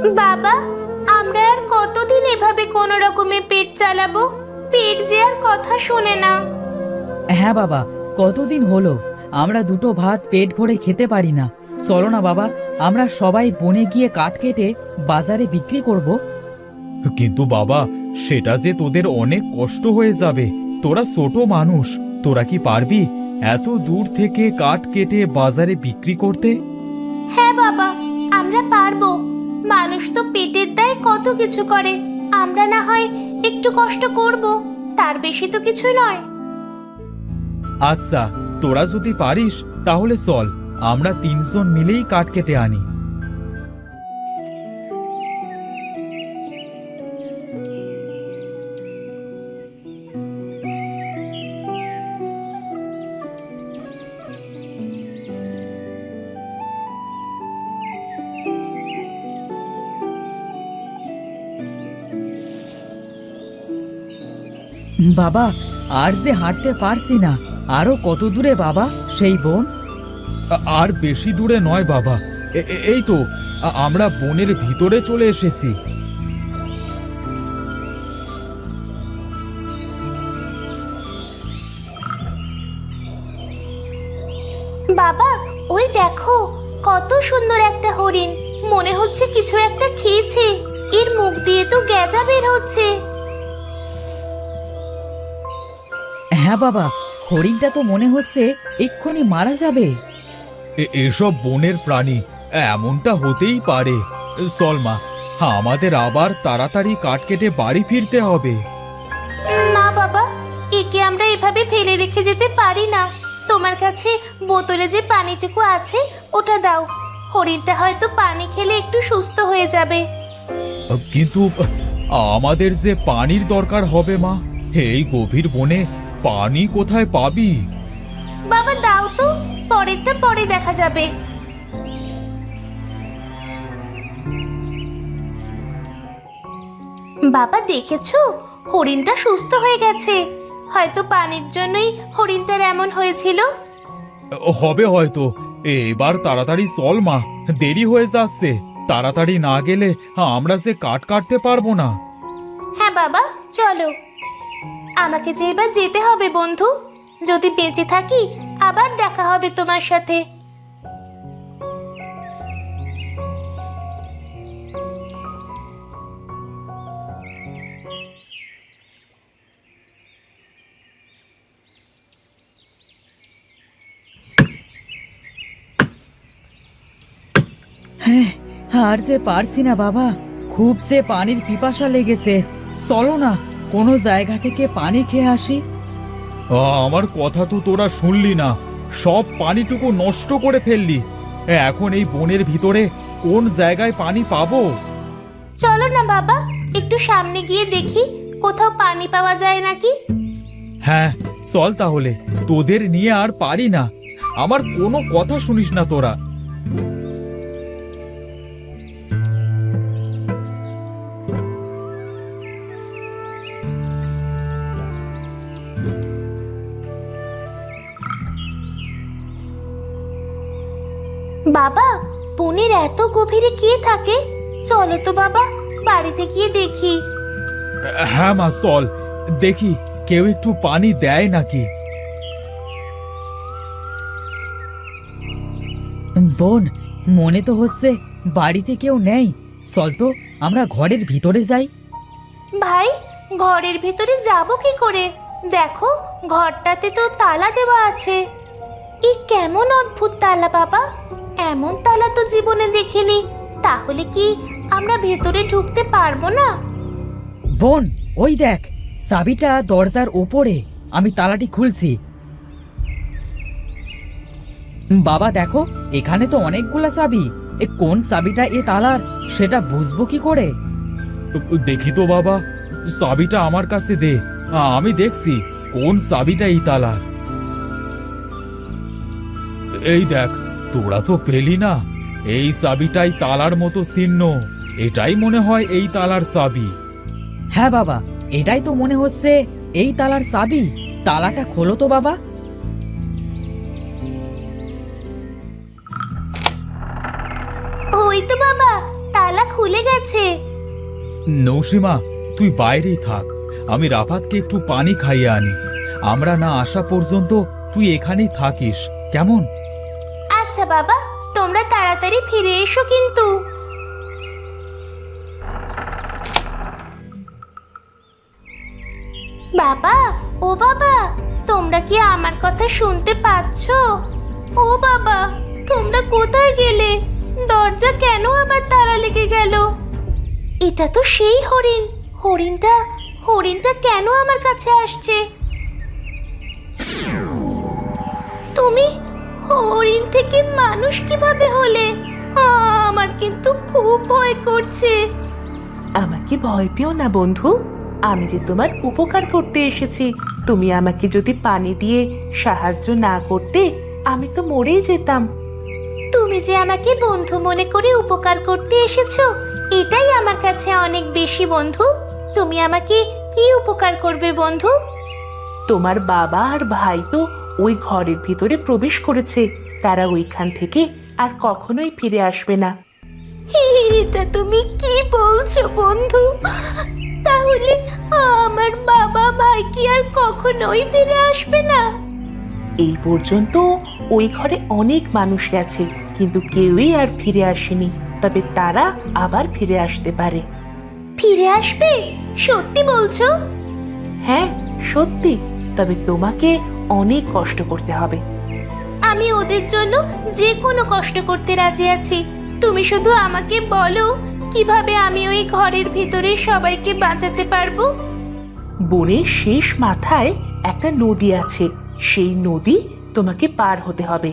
বাবা, আমরা আর কতদিন এভাবে কোনো রকমে পেট চালাবো? পেট যে আর কথা শোনে না। হ্যাঁ বাবা, কতদিন হলো আমরা দুটো ভাত পেট ভরে খেতে পারি না। চলো না বাবা, আমরা সবাই বনে গিয়ে কাঠ কেটে বাজারে বিক্রি করব। কিন্তু বাবা, সেটা যে তোদের অনেক কষ্ট হয়ে যাবে। তোরা ছোট মানুষ, তোরা কি পারবি এত দূর থেকে কাঠ কেটে বাজারে বিক্রি করতে? হ্যাঁ বাবা, আমরা পারবো। মানুষ তো পেটের দায়ে কত কিছু করে। আমরা না হয় একটু কষ্ট করব, তার বেশি তো কিছু নয়। আচ্ছা, তোরা যদি পারিস তাহলে চল, আমরা তিনজন মিলেই কাঠ কেটে আনি। বাবা, আর যে হাঁটতে পারছি না। আরো কত দূরে বাবা সেই বন? আর বেশি দূরে নয় বাবা, এই তো আমরা বনের ভিতরে চলে এসেছি। বাবা, ওই দেখো, কত সুন্দর একটা হরিণ। মনে হচ্ছে কিছু একটা খেয়েছে। এর মুখ দিয়ে তো গেজা বের হচ্ছে। হ্যাঁ বাবা, হরিণটা তো মনে হচ্ছে এক্ষুনি মারা যাবে। এসব বনের প্রাণী, এমনটা হতেই পারে। চল মা, আমাদের আবার তাড়াতাড়ি কাঠ কেটে বাড়ি ফিরতে হবে। না বাবা, একে আমরা এভাবে ফেলে রেখে যেতে পারি না। তোমার কাছে বোতলে যে পানিটুকু আছে ওটা দাও। হরিণটা হয়তো পানি খেলে একটু সুস্থ হয়ে যাবে। কিন্তু আমাদের যে পানির দরকার হবে মা, এই গভীর বনে পানি কোথায় পাবি? বাবা দাও তো, পরেরটা পরে দেখা যাবে। বাবা দেখেছো, হরিণটা সুস্থ হয়ে গেছে। হয়তো পানির জন্যই হরিণটার এমন হয়েছিল। হবে হয়তো। এবার তাড়াতাড়ি চল মা, দেরি হয়ে যাচ্ছে। তাড়াতাড়ি না গেলে আমরা যে কাঠ কাটতে পারবো না। হ্যাঁ বাবা, চলো। আমাকে যে এবার যেতে হবে বন্ধু। যদি বেঁচে থাকি আবার দেখা হবে তোমার সাথে। হ্যাঁ, আর যে পারছি না বাবা, খুব সে পানির পিপাসা লেগেছে। চলো না, কোনো জায়গা থেকে পানি খেয়ে আসি। আমার কথা তো তোরা শুনলি না, সব পানিটুকু নষ্ট করে ফেললি। এখন এই বনের ভিতরে কোন জায়গায় পানি পাবো? চলো না বাবা, একটু সামনে গিয়ে দেখি কোথাও পানি পাওয়া যায় নাকি। হ্যাঁ চল তাহলে, তোদের নিয়ে আর পারি না। আমার কোনো কথা শুনিস না তোরা। বাবা, বনের এত গভীরে কে থাকে? চলো তো বাবা, বাড়িতে গিয়ে দেখি। হ্যাঁ মা চল, দেখি কেউ একটু পানি দেয় নাকি। বোন, মনে তো হচ্ছে বাড়িতে কেউ নেই। চল তো আমরা ঘরের ভিতরে যাই। ভাই, ঘরের ভিতরে যাব কি করে? দেখো, ঘরটাতে তো তালা দেওয়া আছে। এই কেমন অদ্ভুত তালা বাবা! এমন তালা তো জীবনে দেখিনি। তাহলে কি আমরা ভেতরে ঢুকতে পারবো না? বোন, ওই দেখ, চাবিটা দরজার ওপরে। আমি তালাটি খুলছি। বাবা দেখো, এখানে তো অনেকগুলা চাবি। কোন চাবিটা এ তালার সেটা বুঝবো কি করে? দেখি তো বাবা, চাবিটা আমার কাছে দে, আমি দেখছি কোন চাবিটা এই তালার। এই দেখ, তোরা তো পেলি না, এই চাবিটাই তালার মতো চিহ্ন। এটাই মনে হয় এই তালার চাবি। হ্যাঁ বাবা, এটাই তো মনে হচ্ছে এই তালার চাবি। তালাটা খোলো তো বাবা। ওই তো বাবা, তালা খুলে গেল। গিয়েছে। নৌসীমা, তুই বাইরেই থাক, আমি রাফাতকে একটু পানি খাইয়ে আনি। আমরা না আসা পর্যন্ত তুই এখানেই থাকিস, কেমন? আচ্ছা বাবা, তোমরা তাড়াতাড়ি ফিরে এসো কিন্তু। বাবা, ও বাবা, তোমরা কি আমার কথা শুনতে পাচ্ছো? ও বাবা, তোমরা কোথায় গেলে? দরজা কেন আবার তালা লেগে গেল? এটা তো সেই হরিণ। হরিণটা কেন আমার কাছে আসছে? তুমি হরিণ থেকে মানুষ কিভাবে হলে? আমার কিন্তু খুব ভয় করছে। আমাকে ভয় পেও না বন্ধু, আমি যে তোমার উপকার করতে এসেছি। তুমি আমাকে যদি পানি দিয়ে সাহায্য না করতে, আমি তো মরেই যেতাম। তুমি যে আমাকে বন্ধু মনে করে উপকার করতে এসেছো, এটাই আমার কাছে অনেক বেশি বন্ধু। তুমি আমাকে কি উপকার করবে বন্ধু? তোমার বাবা আর ভাই তো ওই ঘরের ভিতরে প্রবেশ করেছে। তারা ওইখান থেকে আর কখনোই ফিরে আসবে না। এটা তুমি কি বলছো বন্ধু? তাহলে আমার বাবা ভাই কি আর কখনোই ফিরে আসবে না? এই পর্যন্ত ওই ঘরে অনেক মানুষ গেছে, কিন্তু কেউই আর ফিরে আসেনি। তবে তারা আবার ফিরে আসতে পারে। ফিরে আসবে? সত্যি বলছো? হ্যাঁ, সত্যি। তবে তোমাকে অনেক কষ্ট করতে হবে। আমি ওদের জন্য যে কোনো কষ্ট করতে রাজি আছি। তুমি শুধু আমাকে বলো কিভাবে আমি ওই ঘরের ভিতরে সবাইকে বাঁচাতে পারবো। বনের শেষ মাথায় একটা নদী আছে। সেই নদী তোমাকে পার হতে হবে।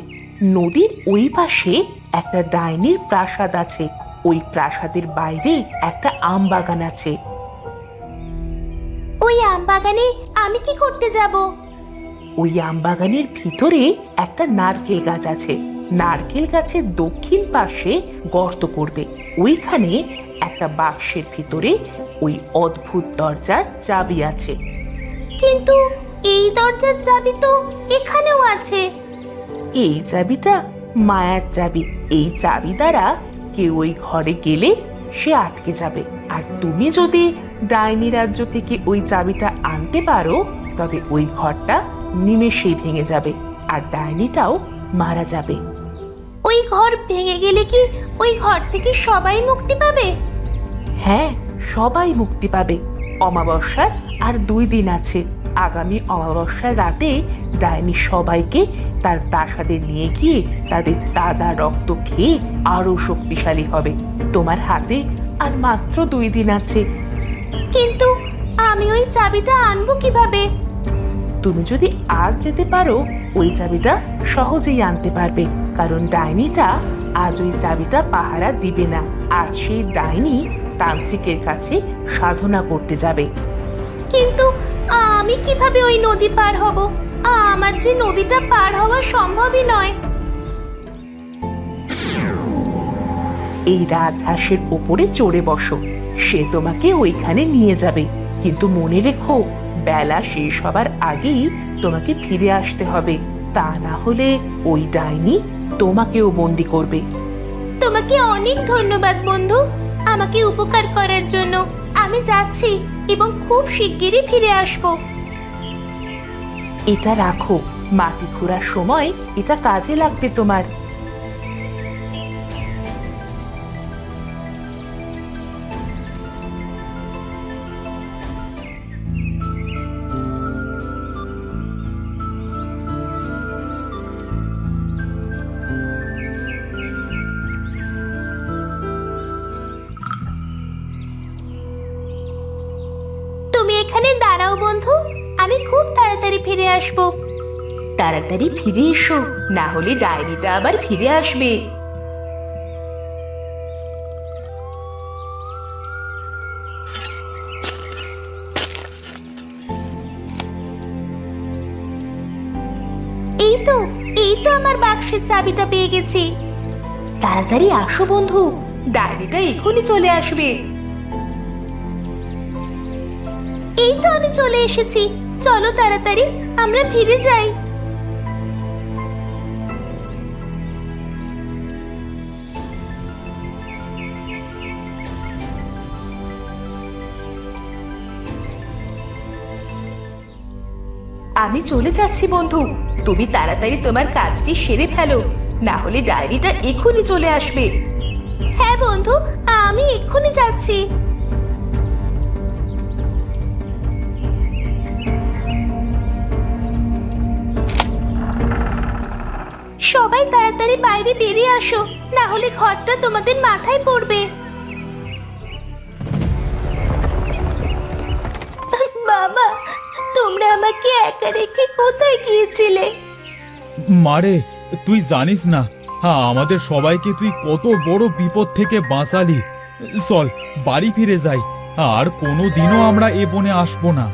নদীর ওই পাশে একটা ডাইনির প্রাসাদ আছে। ওই প্রাসাদের বাইরে একটা আম বাগান আছে। ওই আম বাগানে আমি কি করতে যাব? ওই আম বাগানের ভিতরে একটা নারকেল গাছ আছে। নারকেল গাছের দক্ষিণ পাশে গর্ত করবে। ওইখানে একটা বাক্সের ভিতরে ওই অদ্ভুত দরজার চাবি আছে। কিন্তু এই দরজার চাবি তো এখানেও আছে। এই চাবিটা মায়ার চাবি। এই চাবি দ্বারা কেউ ওই ঘরে গেলে সে আটকে যাবে। আর তুমি যদি ডাইনি রাজ্য থেকে ওই চাবিটা আনতে পারো, তবে ওই ঘরটা নিমেষেই ভেঙে যাবে আর ডাইনিটাও মারা যাবে। ওই ঘর ভেঙে গেলে কি ওই ঘর থেকে সবাই মুক্তি পাবে? হ্যাঁ, সবাই মুক্তি পাবে। অমাবস্যার আর 2 দিন আছে। আগামী অমাবস্যার রাতে ডাইনি সবাইকে তার প্রাসাদে নিয়ে গিয়ে তাদের তাজা রক্ত খেয়ে আরো শক্তিশালী হবে। তোমার হাতে আর মাত্র 2 দিন আছে। কিন্তু আমি ওই চাবিটা আনবো কিভাবে? তুমি যদি আজ যেতে পারো, ওই চাবিটা সহজেই আনতে পারবে। কারণ ডাইনিটা আজ ওই চাবিটা পাহারা দিবে না। আজ সেই ডাইনি তান্ত্রিকের কাছে সাধনা করতে যাবে। কিন্তু আমি কিভাবে ওই নদী পার হব? আমার যে নদীটা পার হওয়া সম্ভবই নয়। এই রাজহাঁসের ওপরে চড়ে বসো, সে তোমাকে ওইখানে নিয়ে যাবে। কিন্তু মনে রেখো, বেলা শেষ হবার আগেই তোমাকে ফিরে আসতে হবে। তা না হলে ওই ডাইনি তোমাকেও বন্দি করবে। তোমাকে অনেক ধন্যবাদ বন্ধু, আমাকে উপকার করার জন্য। আমি যাচ্ছি এবং খুব শিগগিরই ফিরে আসবো। এটা রাখো, মাটি খোঁড়ার সময় এটা কাজে লাগবে তোমার। তুমি এখানে দাঁড়াও বন্ধু, আমি খুব তাড়াতাড়ি ফিরে আসবো। তাড়াতাড়ি ফিরে এসো, না হলে ডাইনিটা আবার ফিরে আসবে। এই তো আমার বাক্সের চাবিটা পেয়ে গেছি। তাড়াতাড়ি আসো বন্ধু, ডাইনিটা এখনই চলে আসবে। এই তো আমি চলে এসেছি। চলো তাড়াতাড়ি আমরা ফিরে যাই। আমি চলে যাচ্ছি বন্ধু, তুমি তাড়াতাড়ি তোমার কাজটি সেরে ফেলো, না হলে ডায়েরিটা এক্ষুনি চলে আসবে। হ্যাঁ বন্ধু, আমি এক্ষুনি যাচ্ছি। সবাই তাড়াতাড়ি বাইরে বেরিয়ে আসো, না হলে ঘরটা তোমাদের মাথায় পড়বে। বাবা, তোমরা আমাকে একা রেখে কোথায় গিয়েছিলে? মারে, তুই জানিস না, হ্যাঁ, আমাদের সবাইকে তুই কত বড় বিপদ থেকে বাঁচালি। চল বাড়ি ফিরে যাই, আর কোনোদিনও আমরা এ বনে আসবো না।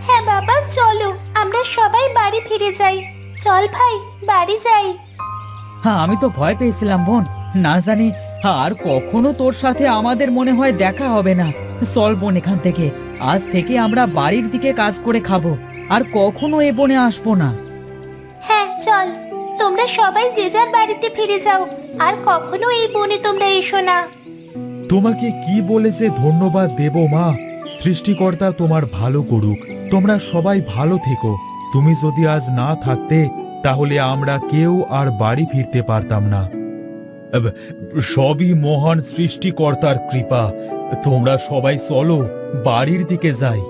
হ্যাঁ বাবা, চলো আমরা সবাই বাড়ি ফিরে যাই। চল ভাই, বাড়ি যাই। হ্যাঁ, আমি তো ভয় পেয়েছিলাম বোন, না জানি আর কখনো তোর সাথে আমাদের মনে হয় দেখা হবে না। চল বোন, এখান থেকে আজ থেকে আমরা বাড়ির দিকে কাজ করে খাবো, আর কখনো এ বনে আসবো না। হ্যাঁ চল, তোমরা সবাই যে যার বাড়িতে ফিরে যাও, আর কখনো এই বনে তোমরা এসো না। তোমাকে কি বলেছে ধন্যবাদ দেব মা? সৃষ্টিকর্তা তোমার ভালো করুক, তোমরা সবাই ভালো থেকো। তুমি যদি আজ না থাকতে, তাহলে আমরা কেউ আর বাড়ি ফিরতে পারতাম না। সবই মহান সৃষ্টিকর্তার কৃপা। তোমরা সবাই চলো বাড়ির দিকে যাই।